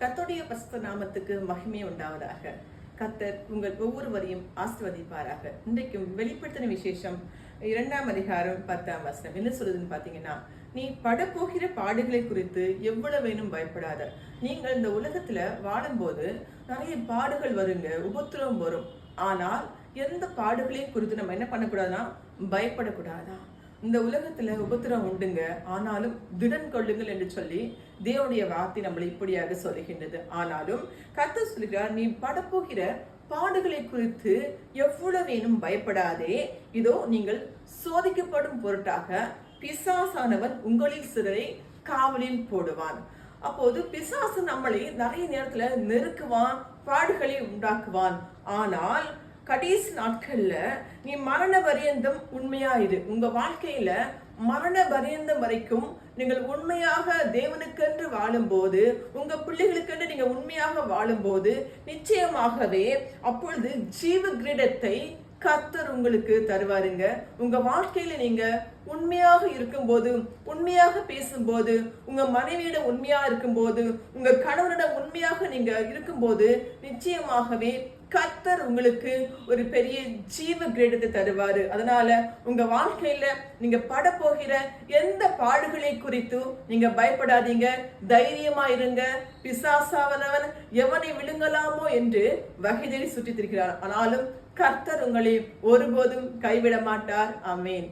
கர்த்தருடைய பரிசுத்த நாமத்துக்கு மகிமை உண்டாவதாக. கர்த்தர் உங்கள் ஒவ்வொருவரையும் ஆசீர்வதிப்பாராக. இன்றைக்கும் வெளிப்படுத்தின விசேஷம் 2ஆம் அதிகாரம் 10ஆம் வசனம் என்ன சொல்லுதுன்னு பாத்தீங்கன்னா, நீ படப்போகிற பாடுகளை குறித்து எவ்வளவு வேணும் பயப்படாத. நீங்கள் இந்த உலகத்துல வாழும்போது நிறைய பாடுகள் வருங்க, உபத்திரவம் வரும். ஆனால் எந்த பாடுகளையும் குறித்து நம்ம என்ன பண்ணக்கூடாதுன்னா பயப்படக்கூடாதா. இந்த உலகத்துல உபத்திரம் உண்டுங்க, ஆனாலும் திடன் கொள்ளுங்கள் என்று சொல்லி தேவனுடைய வார்த்தை நம்மளை இப்படியாக சொல்லுகின்றது. ஆனாலும் கர்த்தர் சொல்கிறார், நீ படப்போகிற பாடுகளை குறித்து எவ்வளவு வேணும் பயப்படாதே. இதோ நீங்கள் சோதிக்கப்படும் பொருட்டாக பிசாசானவன் உங்களில் சிலரை காவலில் போடுவான். அப்போது பிசாசு நம்மளை நிறைய நேரத்துல நெருக்குவான், பாடுகளை உண்டாக்குவான். ஆனால் கடைசி நாட்கள்ல நீ மரண பரியந்தம் உண்மையா இரு. உங்க வாழ்க்கையில மரண பரியந்தம் வரைக்கும் நீங்கள் உண்மையாக தேவனுக்கென்று வாழும்போது, உங்க பிள்ளைகளுக்கென்று நீங்க உண்மையாக வாழும்போது, நிச்சயமாகவே அப்பொழுது ஜீவ கிரீடத்தை கர்த்தர் உங்களுக்கு தருவாருங்க. உங்க வாழ்க்கையில நீங்க உண்மையாக இருக்கும்போது, உண்மையாக பேசும்போது, உங்க மனைவியிட உண்மையா இருக்கும்போது, உங்க கணவனிட உண்மையாக நீங்க இருக்கும்போது, நிச்சயமாகவே கர்த்தர் உங்களுக்கு ஒரு பெரிய ஜீவ கிரீடத்தை தருவாரு. அதனால உங்க வாழ்க்கையில நீங்க படப்போகிற எந்த பாடுகளை குறித்தும் நீங்க பயப்படாதீங்க, தைரியமா இருங்க. பிசாசானவன் எவனை விழுங்கலாமோ என்று வகை தேடி சுற்றித் திரிகிறார். ஆனாலும் கர்த்தர் உங்களை ஒருபோதும் கைவிட மாட்டார். ஆமென்.